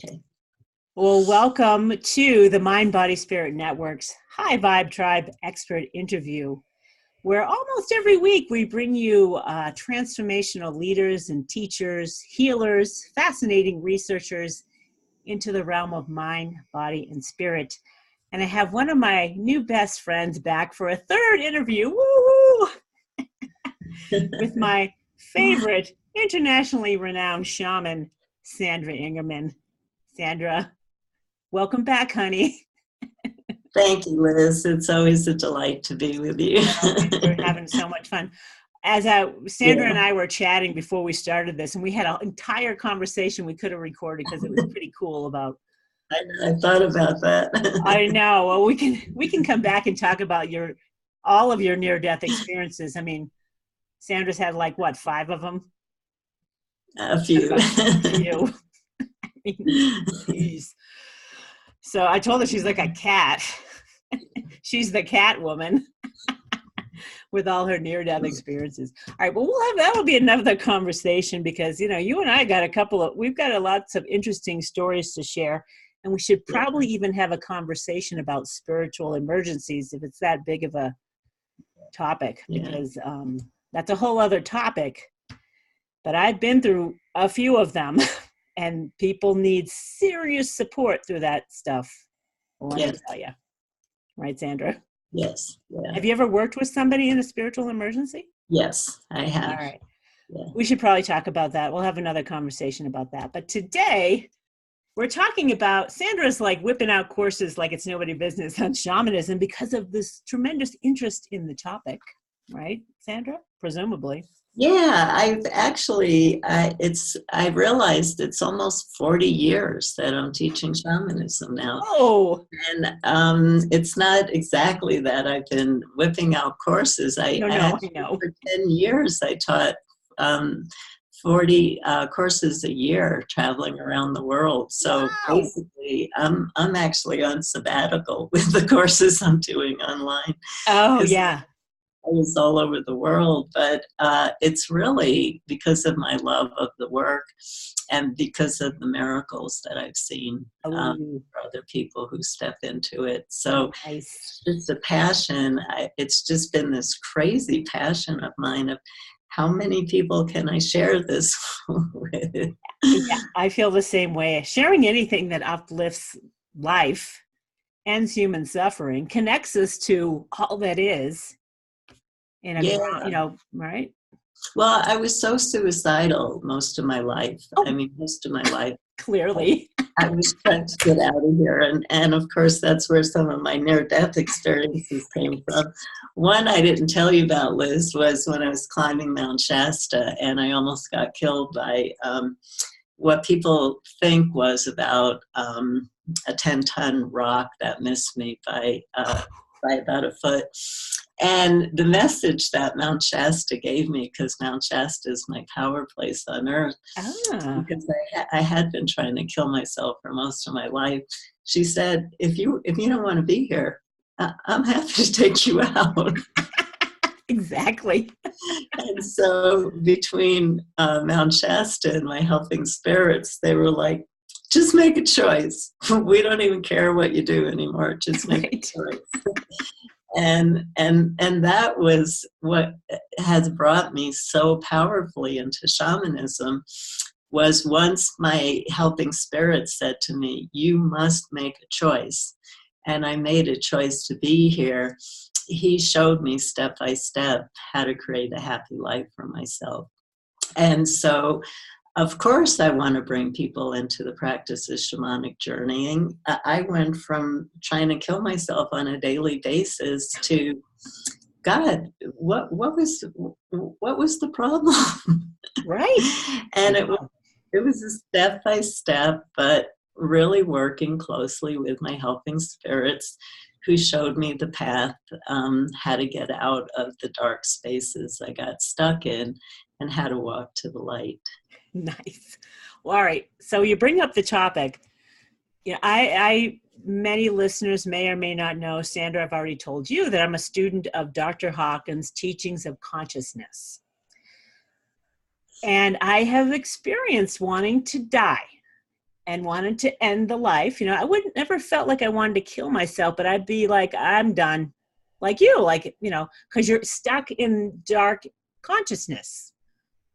Okay. Well, welcome to the Mind, Body, Spirit Network's High Vibe Tribe Expert Interview, where almost every week we bring you transformational leaders and teachers, healers, fascinating researchers into the realm of mind, body, and spirit. And I have one of my new best friends back for a third interview, woo-hoo, with my favorite internationally renowned shaman, Sandra Ingerman. Sandra, welcome back, honey. Thank you, Liz. It's always a delight to be with you. We're having so much fun. As Sandra and I were chatting before we started this, and we had an entire conversation we could have recorded because it was pretty cool about. I thought about that. I know. Well, we can come back and talk about all of your near-death experiences. I mean, Sandra's had like what, 5 of them? A few. Jeez. So I told her she's like a cat. She's the cat woman with all her near-death experiences. All right, well, that'll be another conversation because, you and I got we've got lots of interesting stories to share, and we should probably even have a conversation about spiritual emergencies if it's that big of a topic, because that's a whole other topic. But I've been through a few of them. And people need serious support through that stuff. Let me tell you. Right, Sandra? Yes. Yeah. Have you ever worked with somebody in a spiritual emergency? Yes, I have. All right. Yeah. We should probably talk about that. We'll have another conversation about that. But today, we're talking about, Sandra's like whipping out courses like it's nobody's business on shamanism because of this tremendous interest in the topic. Right, Sandra? Presumably. Yeah, I've realized it's almost 40 years that I'm teaching shamanism now. Oh. And it's not exactly that I've been whipping out courses. I know. For 10 years, I taught 40 courses a year traveling around the world. So basically, I'm actually on sabbatical with the courses I'm doing online. Oh, yeah. I was all over the world, but it's really because of my love of the work and because of the miracles that I've seen for other people who step into it. So it's just a passion. It's just been this crazy passion of mine of how many people can I share this with? Yeah, I feel the same way. Sharing anything that uplifts life, ends human suffering, connects us to all that is. Right? Well, I was so suicidal most of my life. Most of my life. Clearly. I was trying to get out of here. And of course, that's where some of my near-death experiences came from. One I didn't tell you about, Liz, was when I was climbing Mount Shasta, and I almost got killed by what people think was about a 10-ton rock that missed me by about a foot. And the message that Mount Shasta gave me, because Mount Shasta is my power place on earth, because I had been trying to kill myself for most of my life. She said, if you don't want to be here, I'm happy to take you out. Exactly. And so between Mount Shasta and my helping spirits, they were like, just make a choice. We don't even care what you do anymore. Just make a choice. And that was what has brought me so powerfully into shamanism, was once my helping spirit said to me, you must make a choice. And I made a choice to be here. He showed me step by step how to create a happy life for myself. And so, of course, I want to bring people into the practice of shamanic journeying. I went from trying to kill myself on a daily basis to, God, what was the problem? Right. And it was a step by step, but really working closely with my helping spirits, who showed me the path, how to get out of the dark spaces I got stuck in, and how to walk to the light. Nice. Well, all right. So you bring up the topic. Many listeners may or may not know, Sandra, I've already told you that I'm a student of Dr. Hawkins' teachings of consciousness. And I have experienced wanting to die. and wanted to end the life. You know, I wouldn't never felt like I wanted to kill myself, but I'd be like, I'm done. Like you, like, you know, because you're stuck in dark consciousness.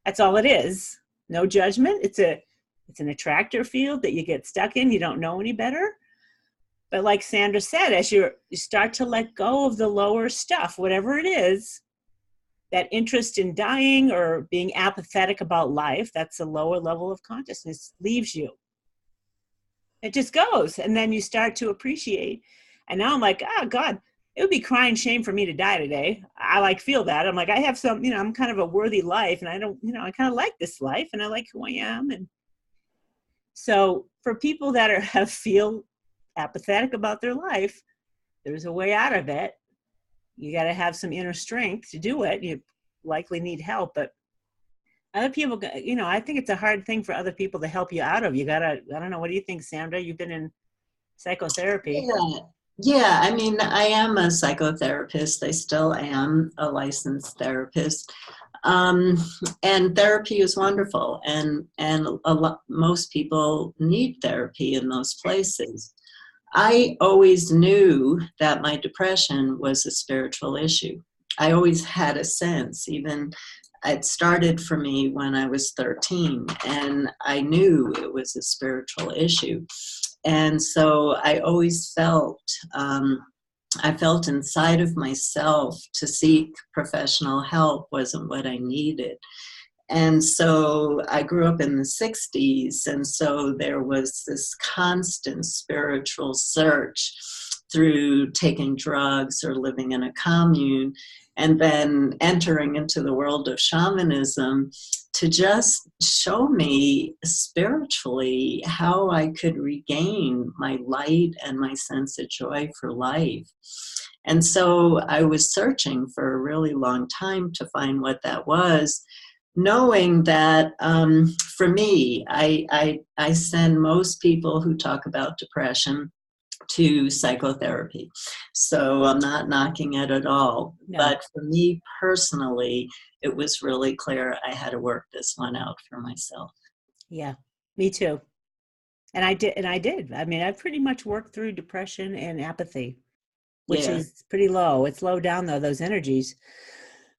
That's all it is. No judgment. It's an attractor field that you get stuck in. You don't know any better. But like Sandra said, as you start to let go of the lower stuff, whatever it is, that interest in dying or being apathetic about life, that's a lower level of consciousness, leaves you. It just goes. And then you start to appreciate. And now I'm like, oh God, it would be crying shame for me to die today. I like feel that. I'm like, I have some, you know, I'm kind of a worthy life, and I don't, you know, I kind of like this life, and I like who I am. And so for people that have feel apathetic about their life, there's a way out of it. You got to have some inner strength to do it. You likely need help, but other people, you know, I think it's a hard thing for other people to help you out of. You gotta, I don't know, what do you think, Sandra? You've been in psychotherapy. Yeah, I mean, I am a psychotherapist. I still am a licensed therapist. And therapy is wonderful. And most people need therapy in those places. I always knew that my depression was a spiritual issue. I always had a sense, even it started for me when I was 13, and I knew it was a spiritual issue. And so I always felt, I felt inside of myself to seek professional help wasn't what I needed. And so I grew up in the 60s, and so there was this constant spiritual search through taking drugs or living in a commune, and then entering into the world of shamanism to just show me spiritually how I could regain my light and my sense of joy for life. And so I was searching for a really long time to find what that was, knowing that for me, I send most people who talk about depression to psychotherapy. So I'm not knocking it at all. No. But for me personally, it was really clear I had to work this one out for myself. Yeah, me too. And I did. I mean, I pretty much worked through depression and apathy, which is pretty low. It's low down though, those energies.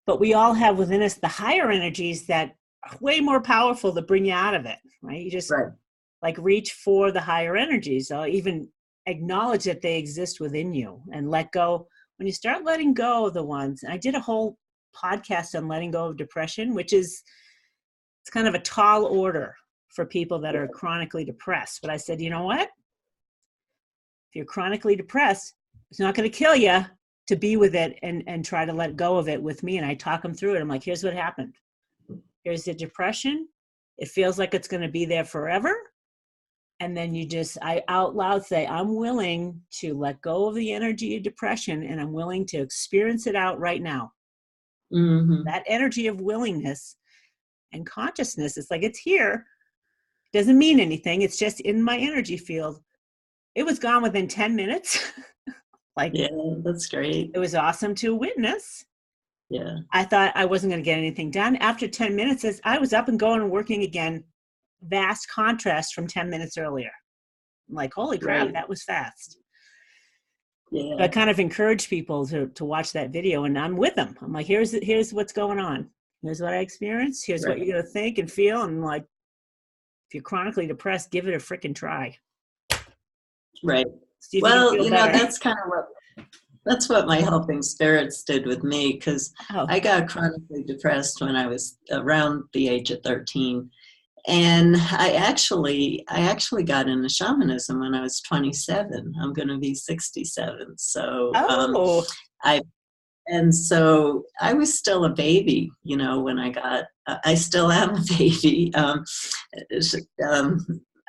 But we all have within us the higher energies that are way more powerful to bring you out of it, right? You just like reach for the higher energies. I'll even acknowledge that they exist within you and let go. When you start letting go of the ones, and I did a whole podcast on letting go of depression, which is, it's kind of a tall order for people that are chronically depressed. But I said, you know what? If you're chronically depressed, it's not going to kill you to be with it and try to let go of it with me. And I talk them through it. I'm like, here's what happened. Here's the depression. It feels like it's going to be there forever. And then I out loud say, I'm willing to let go of the energy of depression, and I'm willing to experience it out right now. Mm-hmm. That energy of willingness and consciousness, it's like, it's here. Doesn't mean anything. It's just in my energy field. It was gone within 10 minutes. Like, yeah, that's great. It was awesome to witness. Yeah. I thought I wasn't going to get anything done. After 10 minutes, I was up and going and working again. Vast contrast from 10 minutes earlier. I'm like, holy crap, that was fast. Yeah. So I kind of encourage people to watch that video, and I'm with them. I'm like, here's what's going on. Here's what I experienced. Here's what you're going to think and feel. And like, if you're chronically depressed, give it a freaking try. Right. Well, you know, that's what my helping spirits did with me, because I got chronically depressed when I was around the age of 13. And I actually got into shamanism when I was 27. I'm going to be 67. So so I was still a baby, you know, when I still am a baby.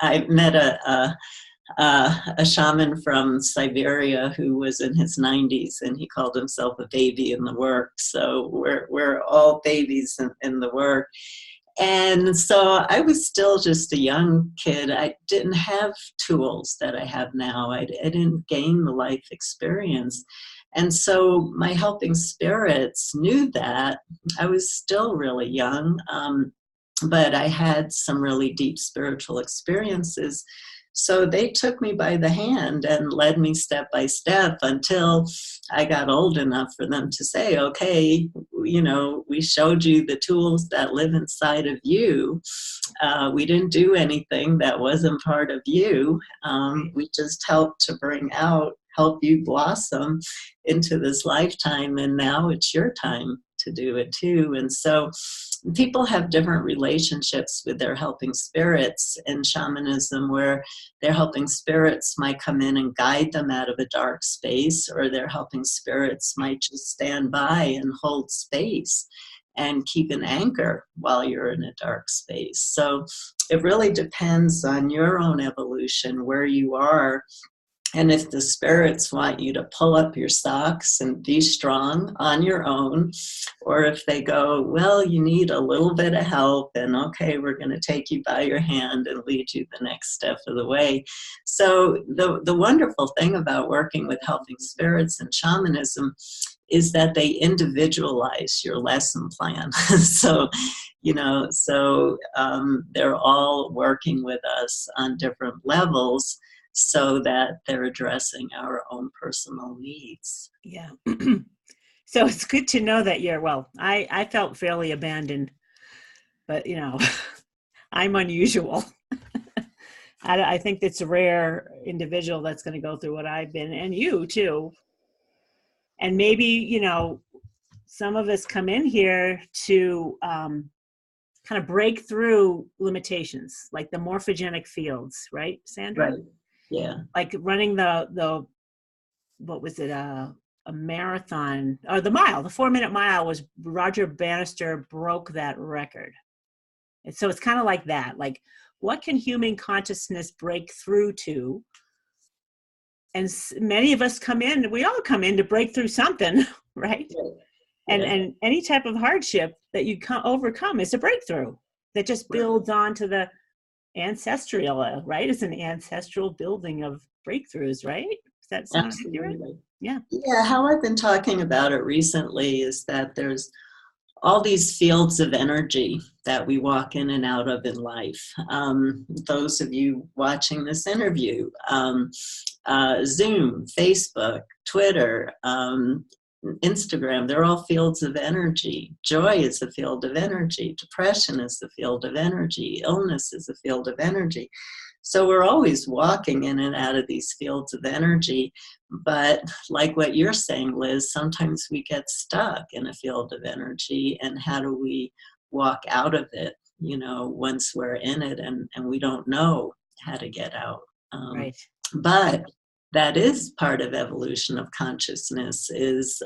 I met a shaman from Siberia who was in his 90s, and he called himself a baby in the work. So we're all babies in the work. And so I was still just a young kid. I didn't have tools that I have now. I didn't gain the life experience. And so my helping spirits knew that. I was still really young. but I had some really deep spiritual experiences. So they took me by the hand and led me step by step until I got old enough for them to say, okay, you know, we showed you the tools that live inside of you. We didn't do anything that wasn't part of you. We just helped to help you blossom into this lifetime. And now it's your time to do it too. And so people have different relationships with their helping spirits in shamanism, where their helping spirits might come in and guide them out of a dark space, or their helping spirits might just stand by and hold space and keep an anchor while you're in a dark space. So it really depends on your own evolution, where you are. And if the spirits want you to pull up your socks and be strong on your own, or if they go, well, you need a little bit of help, and okay, we're going to take you by your hand and lead you the next step of the way. So the wonderful thing about working with helping spirits in shamanism is that they individualize your lesson plan. So, you know, they're all working with us on different levels, so that they're addressing our own personal needs. Yeah. So it's good to know that I felt fairly abandoned, but you know, I'm unusual. I think it's a rare individual that's going to go through what I've been, and you too. And maybe, you know, some of us come in here to kind of break through limitations, like the morphogenic fields, right, Sandra? Right. Yeah. Like running the what was it, a marathon, or the 4-minute mile was, Roger Bannister broke that record. And so it's kind of like that, like, what can human consciousness break through to? And many of us we all come in to break through something, right? Yeah. And any type of hardship that you overcome is a breakthrough that just builds onto the ancestral, right? It's an ancestral building of breakthroughs, right? Does that sound accurate? Yeah. Yeah, how I've been talking about it recently is that there's all these fields of energy that we walk in and out of in life. Those of you watching this interview, Zoom, Facebook, Twitter, Instagram, they're all fields of energy. Joy is a field of energy. Depression is a field of energy. Illness is a field of energy. So we're always walking in and out of these fields of energy. But like what you're saying, Liz, sometimes we get stuck in a field of energy. And how do we walk out of it, you know, once we're in it and we don't know how to get out? Right. But that is part of evolution of consciousness, is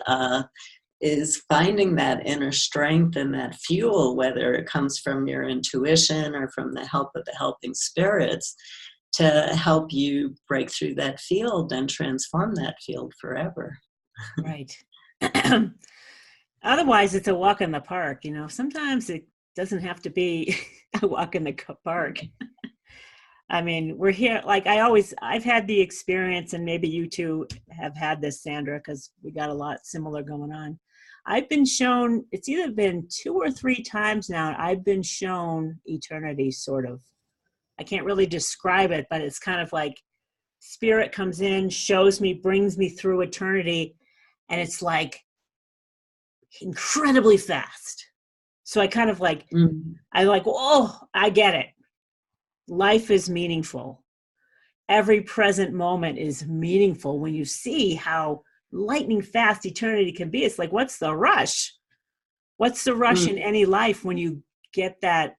finding that inner strength and that fuel, whether it comes from your intuition or from the help of the helping spirits, to help you break through that field and transform that field forever. Right. Otherwise, it's a walk in the park. You know, sometimes it doesn't have to be a walk in the park. I mean, we're here, like I've had the experience, and maybe you two have had this, Sandra, because we got a lot similar going on. I've been shown, it's either been 2 or 3 times now, I've been shown eternity, sort of. I can't really describe it, but it's kind of like spirit comes in, shows me, brings me through eternity, and it's like incredibly fast. So I kind of like, oh, I get it. Life is meaningful. Every present moment is meaningful when you see how lightning fast eternity can be. It's like, what's the rush? What's the rush in any life when you get that,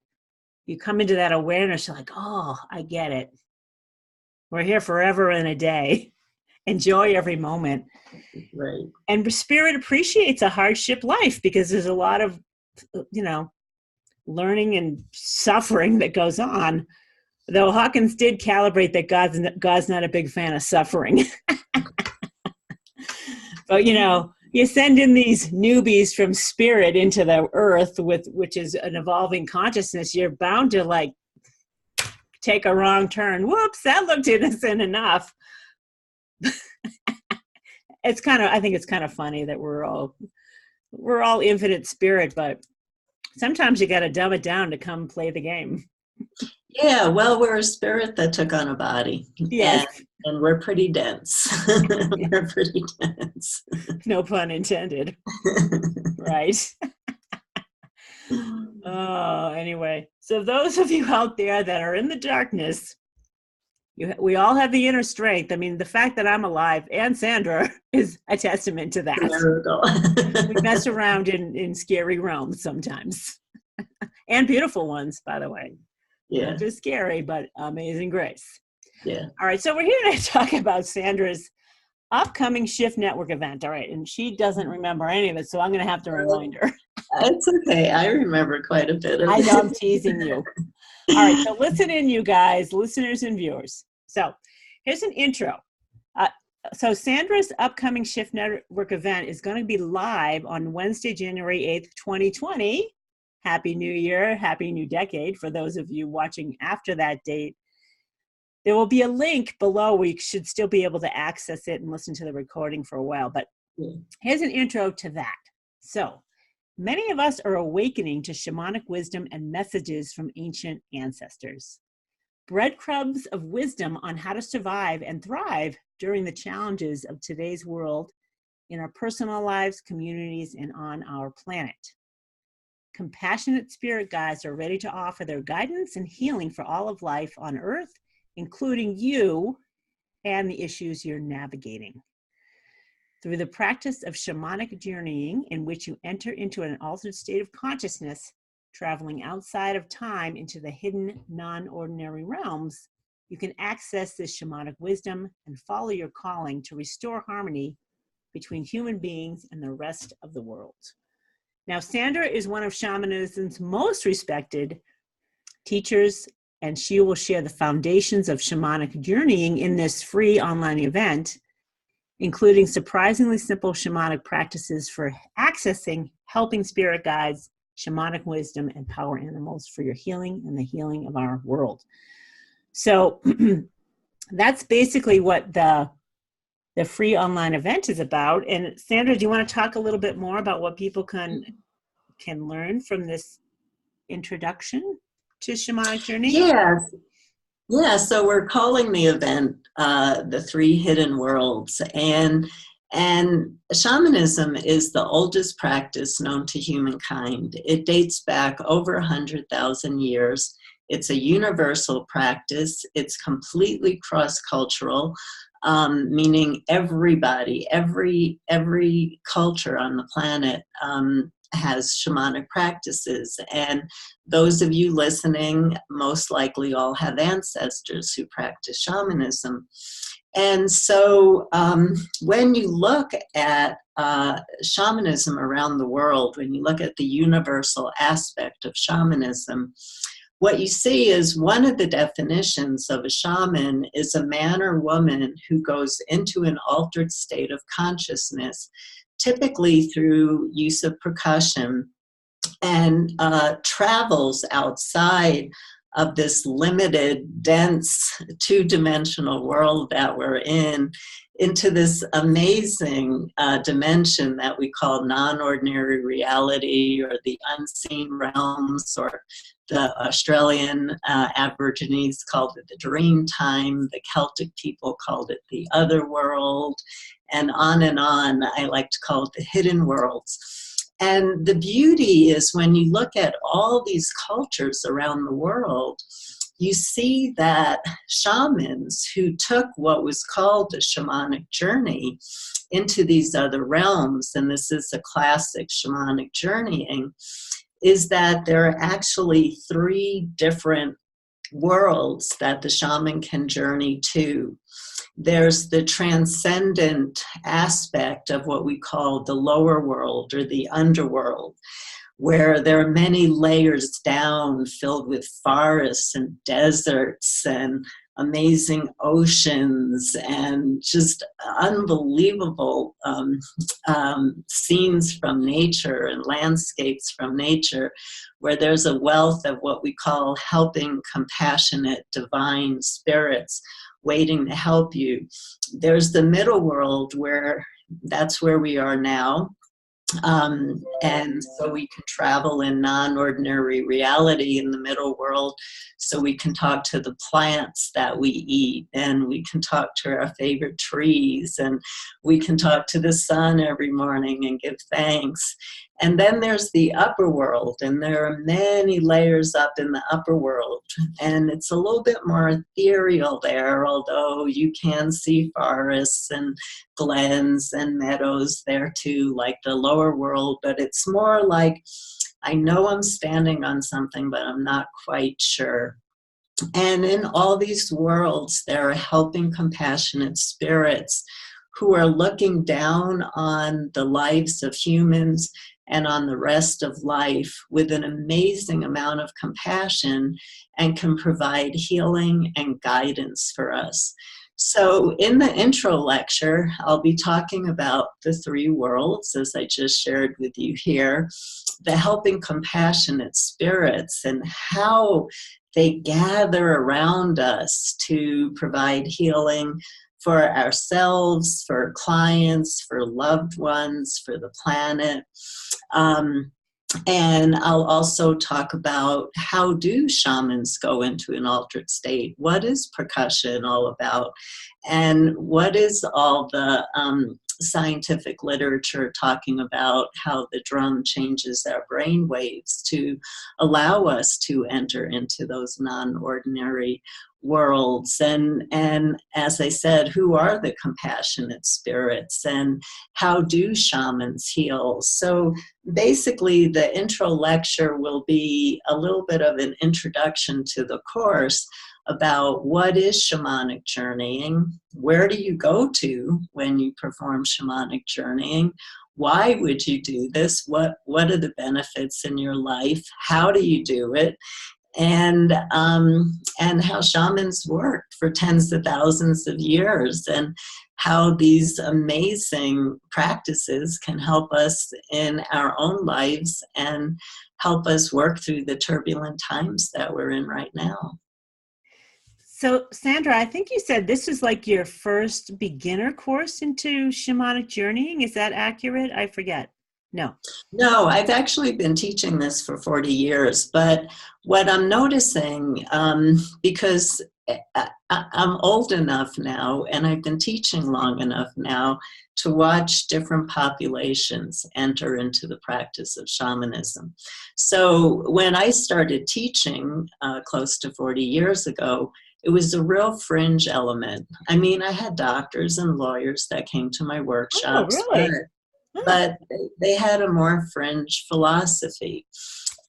you come into that awareness, you're like, oh, I get it. We're here forever and a day. Enjoy every moment. Right. And spirit appreciates a hardship life, because there's a lot of, you know, learning and suffering that goes on. Though Hawkins did calibrate that God's not a big fan of suffering. But, you know, you send in these newbies from spirit into the earth, which is an evolving consciousness, you're bound to like take a wrong turn. Whoops, that looked innocent enough. I think it's kind of funny that we're all infinite spirit, but sometimes you got to dumb it down to come play the game. Yeah, well, we're a spirit that took on a body. Yes. And we're pretty dense. We're pretty dense. No pun intended. Right. Oh, anyway. So those of you out there that are in the darkness, we all have the inner strength. I mean, the fact that I'm alive and Sandra is a testament to that. We mess around in scary realms sometimes. And beautiful ones, by the way. Yeah. Not just scary, but amazing grace. Yeah. All right. So we're here to talk about Sandra's upcoming Shift Network event. All right. And she doesn't remember any of it, so I'm going to have to remind her. It's okay. I remember quite a bit of it. I know I'm teasing you. All right. So listen in, you guys, listeners and viewers. So here's an intro. So Sandra's upcoming Shift Network event is going to be live on Wednesday, January 8th, 2020. Happy New Year. Happy New Decade. For those of you watching after that date, there will be a link below. We should still be able to access it and listen to the recording for a while. But here's an intro to that. So many of us are awakening to shamanic wisdom and messages from ancient ancestors. Breadcrumbs of wisdom on how to survive and thrive during the challenges of today's world in our personal lives, communities, and on our planet. Compassionate spirit guides are ready to offer their guidance and healing for all of life on Earth, including you and the issues you're navigating. Through the practice of shamanic journeying, in which you enter into an altered state of consciousness, traveling outside of time into the hidden, non-ordinary realms, you can access this shamanic wisdom and follow your calling to restore harmony between human beings and the rest of the world. Now, Sandra is one of shamanism's most respected teachers, and she will share the foundations of shamanic journeying in this free online event, including surprisingly simple shamanic practices for accessing, helping spirit guides, shamanic wisdom, and power animals for your healing and the healing of our world. So that's basically what the free online event is about. And Sandra, do you want to talk a little bit more about what people can learn from this introduction to shamanic journey? Yes. Yeah, so we're calling the event the Three Hidden Worlds, and shamanism is the oldest practice known to humankind. It dates back over 100,000 years. It's a universal practice. It's completely cross-cultural, meaning everybody, every culture on the planet has shamanic practices. And those of you listening most likely all have ancestors who practice shamanism. And so when you look at shamanism around the world, when you look at the universal aspect of shamanism, what you see is one of the definitions of a shaman is a man or woman who goes into an altered state of consciousness, typically through use of percussion, and travels outside of this limited, dense, two-dimensional world that we're in, into this amazing dimension that we call non-ordinary reality, or the unseen realms, or the Australian Aborigines called it the dream time, the Celtic people called it the other world, and on and on. I like to call it the hidden worlds. And the beauty is when you look at all these cultures around the world, you see that shamans who took what was called the shamanic journey into these other realms, and this is a classic shamanic journeying, is that there are actually three different worlds that the shaman can journey to. There's the transcendent aspect of what we call the lower world, or the underworld, where there are many layers down filled with forests and deserts and amazing oceans and just unbelievable scenes from nature and landscapes from nature, where there's a wealth of what we call helping, compassionate, divine spirits waiting to help you. There's the middle world, where that's where we are now. And so we can travel in non-ordinary reality in the middle world. So we can talk to the plants that we eat, and we can talk to our favorite trees, and we can talk to the sun every morning and give thanks. And then there's the upper world, and there are many layers up in the upper world. And it's a little bit more ethereal there, although you can see forests and glens and meadows there too, like the lower world. But it's more like, I know I'm standing on something, but I'm not quite sure. And in all these worlds, there are helping, compassionate spirits who are looking down on the lives of humans and on the rest of life with an amazing amount of compassion, and can provide healing and guidance for us. So in the intro lecture, I'll be talking about the three worlds, as I just shared with you here, the helping, compassionate spirits, and how they gather around us to provide healing for ourselves, for clients, for loved ones, for the planet. And I'll also talk about, how do shamans go into an altered state? What is percussion all about? And what is all the scientific literature talking about how the drum changes our brain waves to allow us to enter into those non-ordinary worlds? And as I said, who are the compassionate spirits, and how do shamans heal? So basically, the intro lecture will be a little bit of an introduction to the course about what is shamanic journeying, where do you go to when you perform shamanic journeying, why would you do this, what are the benefits in your life, how do you do it, and how shamans worked for tens of thousands of years, and how these amazing practices can help us in our own lives and help us work through the turbulent times that we're in right now. So, Sandra, I think you said this is like your first beginner course into shamanic journeying. Is that accurate? I forget. No, I've actually been teaching this for 40 years, but what I'm noticing, because I'm old enough now and I've been teaching long enough now to watch different populations enter into the practice of shamanism. So when I started teaching close to 40 years ago, it was a real fringe element. I mean, I had doctors and lawyers that came to my workshops, really? but they had a more fringe philosophy.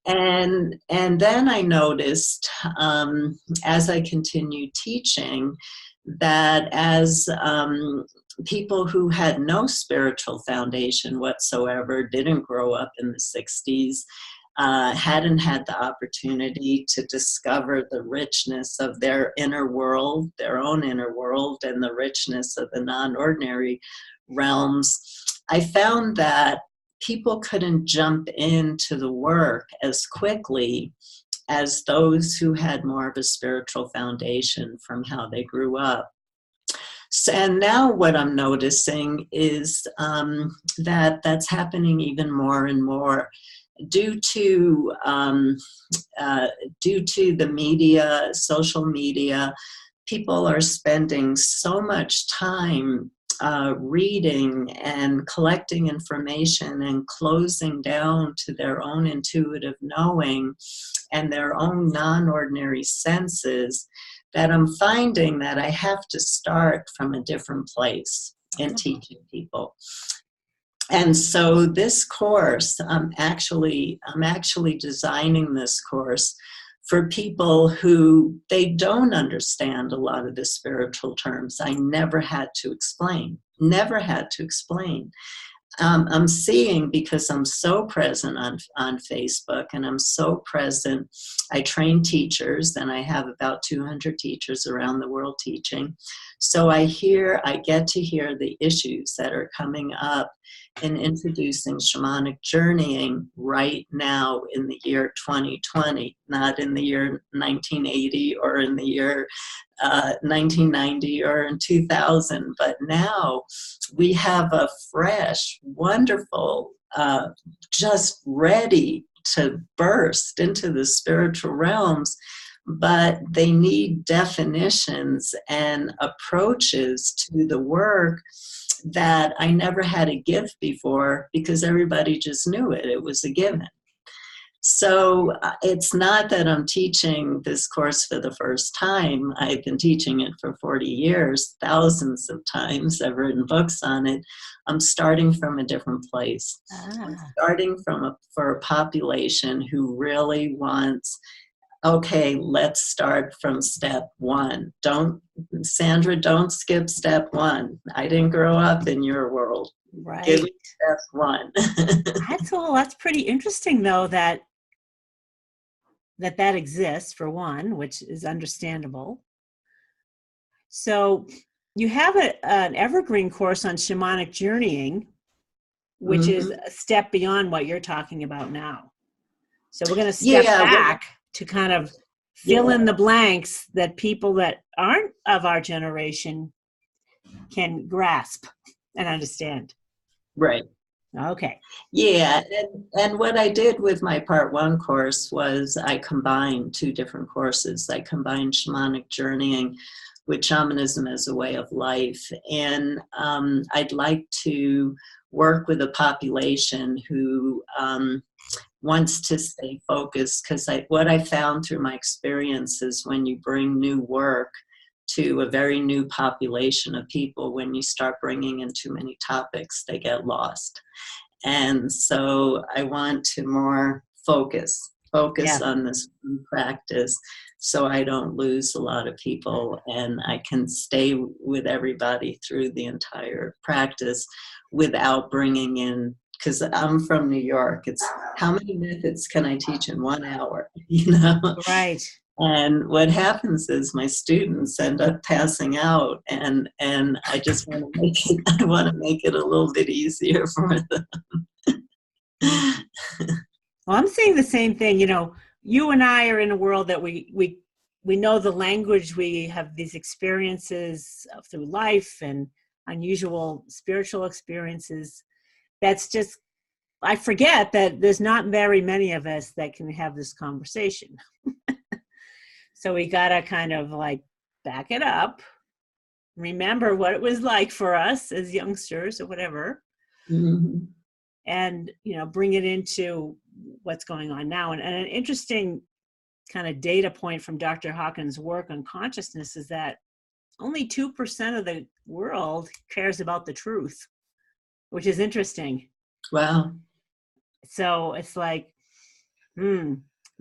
And then I noticed, as I continued teaching, that as people who had no spiritual foundation whatsoever, didn't grow up in the 60s, hadn't had the opportunity to discover the richness of their inner world, their own inner world, and the richness of the non-ordinary realms, I found that people couldn't jump into the work as quickly as those who had more of a spiritual foundation from how they grew up. So, and now what I'm noticing is that that's happening even more and more due to the media, social media. People are spending so much time reading and collecting information and closing down to their own intuitive knowing and their own non-ordinary senses, that I'm finding that I have to start from a different place in teaching people. And so this course, I'm actually designing this course for people who they don't understand a lot of the spiritual terms. I never had to explain. I'm seeing, because I'm so present on Facebook and I'm so present, I train teachers and I have about 200 teachers around the world teaching. So I get to hear the issues that are coming up in introducing shamanic journeying right now in the year 2020, not in the year 1980 or in the year 1990 or in 2000, but now we have a fresh, wonderful just ready to burst into the spiritual realms, but they need definitions and approaches to the work that I never had a gift before, because everybody just knew it. It was a given. So it's not that I'm teaching this course for the first time. I've been teaching it for 40 years, thousands of times. I've written books on it. I'm starting from a different place. I'm starting for a population who really wants, okay, let's start from step one. Sandra, don't skip step one. I didn't grow up in your world. Right. Give me step one. That's pretty interesting, though, that exists, for one, which is understandable. So you have an Evergreen course on shamanic journeying, which is a step beyond what you're talking about now. So we're going to step back to kind of fill in the blanks that people that aren't of our generation can grasp and understand. Right. Okay. Yeah, and what I did with my part one course was I combined two different courses. I combined Shamanic Journeying with Shamanism as a way of life. And I'd like to work with a population who wants to stay focused, because what I found through my experience is when you bring new work to a very new population of people, when you start bringing in too many topics, they get lost. And so I want to more focus on this practice, so I don't lose a lot of people, and I can stay with everybody through the entire practice without bringing in, because I'm from New York, it's how many methods can I teach in 1 hour, you know? Right. And what happens is my students end up passing out, and I just want to make it a little bit easier for them. Well, I'm saying the same thing. You know, you and I are in a world that we know the language. We have these experiences through life and unusual spiritual experiences. That's just, I forget that there's not very many of us that can have this conversation. So we got to kind of like back it up, remember what it was like for us as youngsters or whatever, and, you know, bring it into what's going on now. And an interesting kind of data point from Dr. Hawkins' work on consciousness is that only 2% of the world cares about the truth, which is interesting. Wow. So it's like, I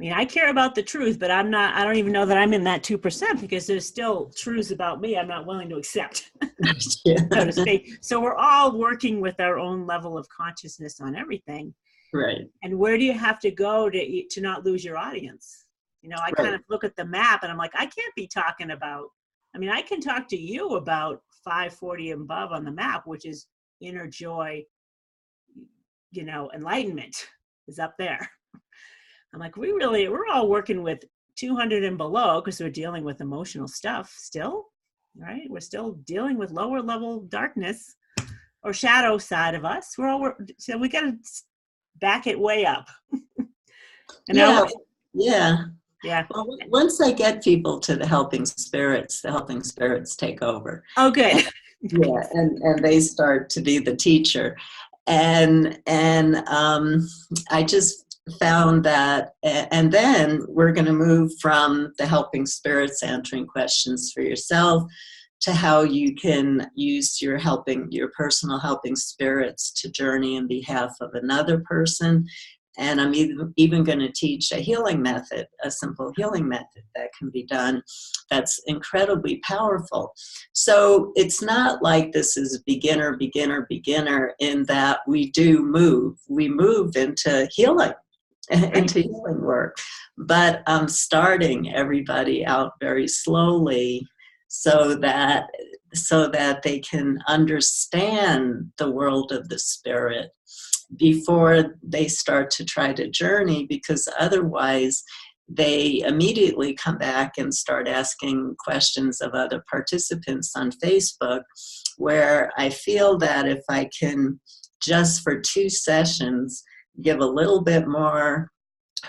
mean, I care about the truth, but I don't even know that I'm in that 2%, because there's still truths about me I'm not willing to accept, so to speak. So we're all working with our own level of consciousness on everything. Right. And where do you have to go to not lose your audience? You know, I kind of look at the map and I'm like, I can't be talking about, I mean, I can talk to you about 540 and above on the map, which is inner joy, you know, enlightenment is up there. I'm like, we're all working with 200 and below, because we're dealing with emotional stuff still, right? We're still dealing with lower level darkness or shadow side of us. So we got to back it way up. You know? Yeah. Well, once I get people to the helping spirits take over. Oh, good. Yeah, and they start to be the teacher. And I just found that, and then we're going to move from the helping spirits answering questions for yourself to how you can use your personal helping spirits to journey in behalf of another person. And I'm even going to teach a healing method, a simple healing method that can be done that's incredibly powerful. So it's not like this is beginner, in that we move into healing. Into healing work, but I'm starting everybody out very slowly so that they can understand the world of the spirit before they start to try to journey, because otherwise they immediately come back and start asking questions of other participants on Facebook, where I feel that if I can just for 2 sessions, give a little bit more.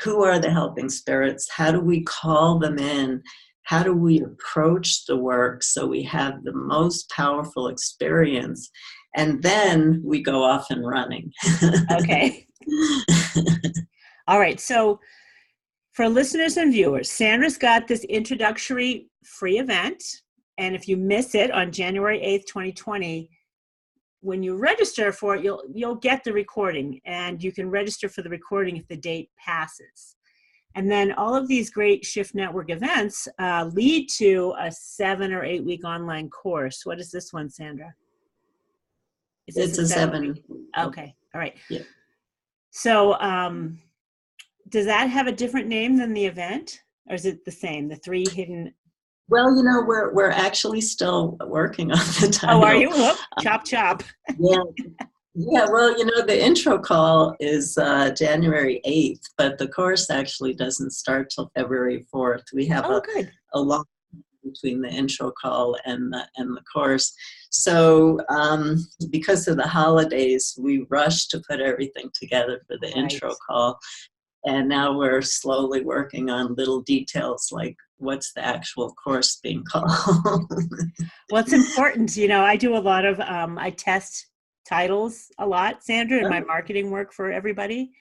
Who are the helping spirits? How do we call them in? How do we approach the work so we have the most powerful experience? And then we go off and running. Okay. All right. So for listeners and viewers, Sandra's got this introductory free event. And if you miss it on January 8th, 2020, when you register for it, you'll get the recording, and you can register for the recording if the date passes. And then all of these great Shift Network events lead to a 7 or 8 week online course. What is this one, Sandra? It's a 7. Okay. All right. Yeah. So does that have a different name than the event, or is it the same? The 3 hidden. Well, we're actually still working on the title. Oh, are you? Whoop, chop, chop. Yeah. Yeah, well, the intro call is January 8th, but the course actually doesn't start till February 4th. We have a long between the intro call and the course. So because of the holidays, we rushed to put everything together for the intro call. And now we're slowly working on little details like what's the actual course being called. Well, it's important. I do a lot of, I test titles a lot, Sandra, in my marketing work for everybody.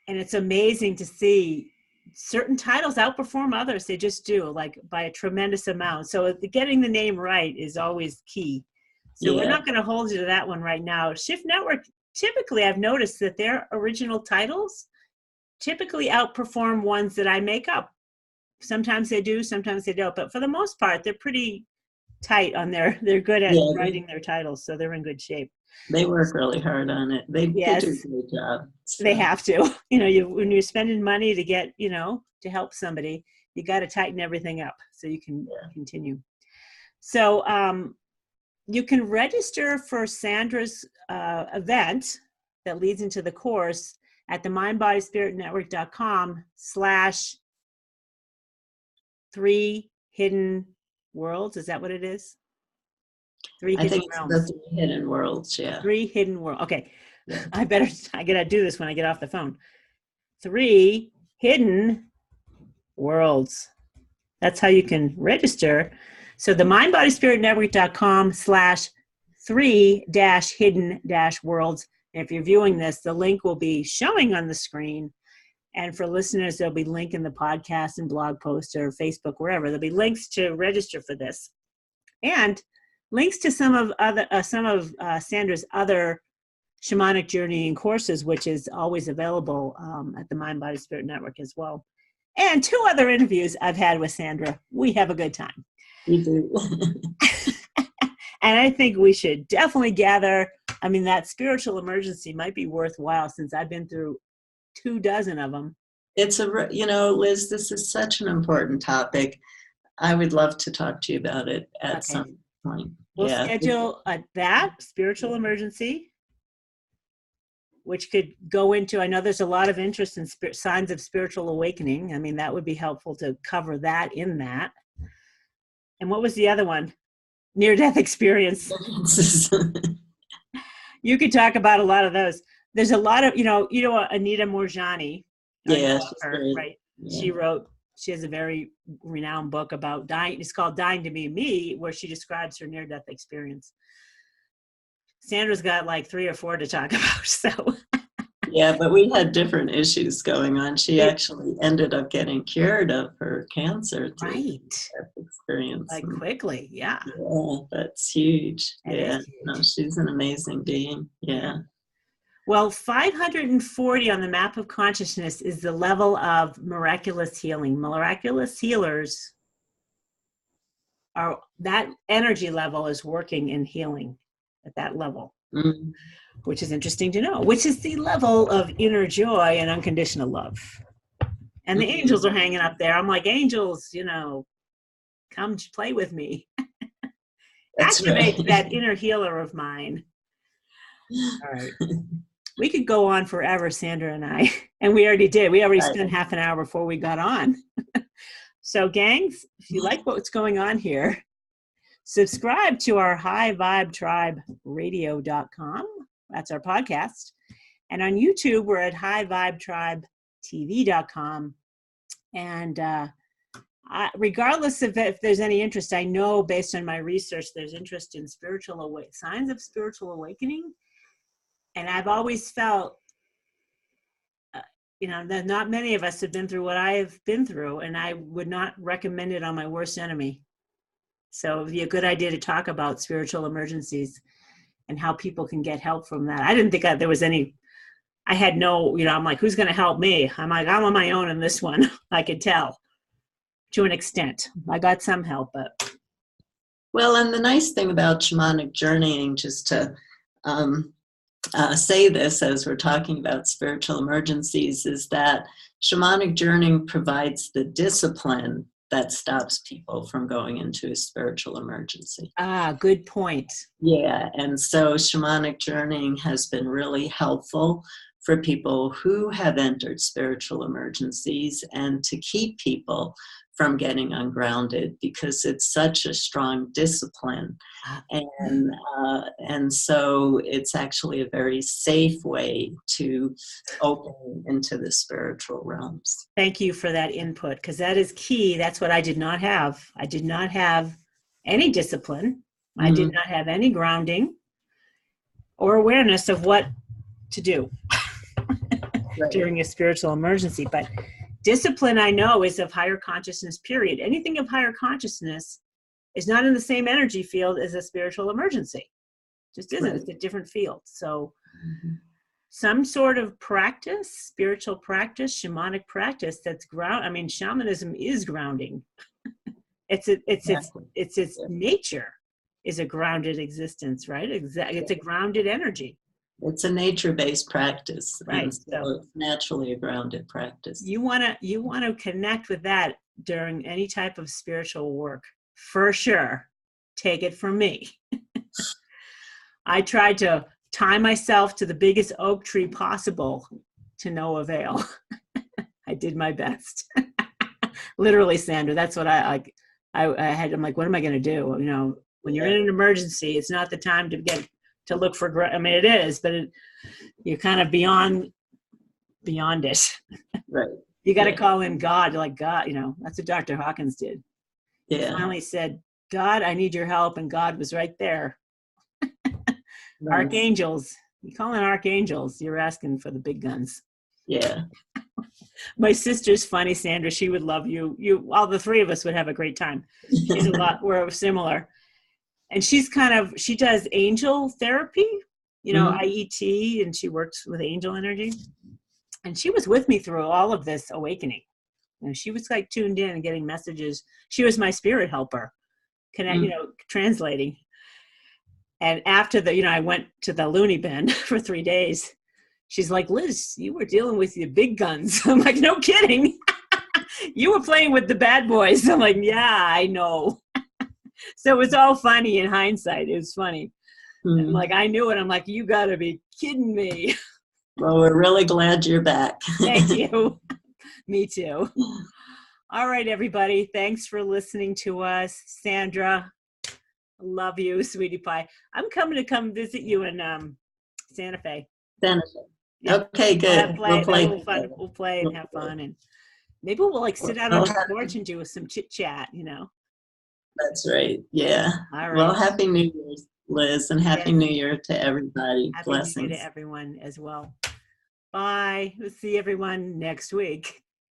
And it's amazing to see certain titles outperform others. They just do, like by a tremendous amount. So getting the name right is always key. So we're not going to hold you to that one right now. Shift Network, typically I've noticed that their original titles typically outperform ones that I make up. Sometimes they do, sometimes they don't. But for the most part, they're pretty tight on they're good at writing their titles, so they're in good shape. They work really hard on it. They do a great job. So. They have to. When you're spending money to get, to help somebody, you got to tighten everything up so you can continue. So you can register for Sandra's event that leads into the course at the mindbodyspiritnetwork.com/3 hidden worlds. Is that what it is? 3 hidden think realms. The 3 hidden worlds, yeah. 3 hidden worlds. Okay. Yeah. I gotta do this when I get off the phone. 3 hidden worlds. That's how you can register. So the mindbodyspiritnetwork.com/3-hidden-worlds. And if you're viewing this, the link will be showing on the screen. And for listeners, there'll be a link in the podcast and blog post or Facebook, wherever. There'll be links to register for this, and links to some of Sandra's other Shamanic Journeying courses, which is always available at the Mind Body Spirit Network as well. And 2 other interviews I've had with Sandra. We have a good time. We do. And I think we should definitely gather. That spiritual emergency might be worthwhile, since I've been through 24 of them. It's Liz, this is such an important topic. I would love to talk to you about it at some point. We'll schedule that spiritual emergency, which could go into, I know there's a lot of interest in signs of spiritual awakening. That would be helpful to cover that in that. And what was the other one? Near-death experience. You could talk about a lot of those. There's a lot of, Anita Morjani. Yeah. Right. Yeah. She has a very renowned book about dying. It's called Dying to Be Me, where she describes her near-death experience. Sandra's got like 3 or 4 to talk about. So. Yeah, but we had different issues going on. She actually ended up getting cured of her cancer. Right. Experience. Like quickly, yeah. Yeah, that's huge. Huge. No, she's an amazing being. Yeah. Well, 540 on the map of consciousness is the level of miraculous healing. Miraculous healers that energy level is working in healing at that level, which is interesting to know, which is the level of inner joy and unconditional love. And the angels are hanging up there. I'm like, angels, come play with me. Activate that inner healer of mine. All right. We could go on forever, Sandra and I, and we already did. We already spent half an hour before we got on. So, gangs, if you like what's going on here, subscribe to our High Vibe Tribe Radio.com That's our podcast. And on YouTube, we're at highvibetribetv.com. And regardless of if there's any interest, I know based on my research, there's interest in signs of spiritual awakening. And I've always felt, that not many of us have been through what I have been through, and I would not recommend it on my worst enemy. So it'd be a good idea to talk about spiritual emergencies and how people can get help from that. I didn't think there was any, I had no, I'm like, who's going to help me? I'm like, I'm on my own in this one. I could tell to an extent. I got some help, but. Well, and the nice thing about shamanic journeying, just to say this as we're talking about spiritual emergencies, is that shamanic journeying provides the discipline that stops people from going into a spiritual emergency. Ah, good point. Yeah, and so shamanic journeying has been really helpful for people who have entered spiritual emergencies and to keep people from getting ungrounded, because it's such a strong discipline. And so it's actually a very safe way to open into the spiritual realms. Thank you for that input, because that is key. That's what I did not have. I did not have any discipline. I did not have any grounding or awareness of what to do during a spiritual emergency. But discipline, I know, is of higher consciousness, period. Anything of higher consciousness is not in the same energy field as a spiritual emergency. Just isn't. It's a different field. So some sort of practice, spiritual practice, shamanic practice that's shamanism is grounding. Its nature is a grounded existence, right? It's a grounded energy. It's a nature-based practice, right? So it's naturally a grounded practice. You want to connect with that during any type of spiritual work, for sure. Take it from me. I tried to tie myself to the biggest oak tree possible, to no avail. I did my best. Literally, Sandra. That's what I had. I'm like, what am I going to do? When you're in an emergency, it's not the time to look for. It is, but you're kind of beyond it. Right. You got to call in God. Like, God, that's what Dr. Hawkins did. Yeah. He finally said, God, I need your help. And God was right there. Nice. Archangels. You call in archangels, you're asking for the big guns. Yeah. My sister's funny, Sandra. She would love you. All the three of us would have a great time. We're similar. And she does angel therapy, IET, and she works with angel energy. And she was with me through all of this awakening. She was like tuned in and getting messages. She was my spirit helper, translating. And after I went to the loony bin for 3 days. She's like, Liz, you were dealing with the big guns. I'm like, no kidding. You were playing with the bad boys. I'm like, yeah, I know. So it was all funny in hindsight. It was funny. I'm like, I knew it. I'm like, you got to be kidding me. Well, we're really glad you're back. Thank you. Me too. All right, everybody. Thanks for listening to us. Sandra, love you, sweetie pie. I'm coming to come visit you in Santa Fe. Santa Fe. Yeah. Okay, good. We'll play and have fun. And maybe we'll sit out on the porch and do some chit chat, That's right. Yeah. All right. Well, Happy New Year, Liz, and Happy New Year to everybody. Happy Blessings. New Year to everyone as well. Bye. We'll see everyone next week.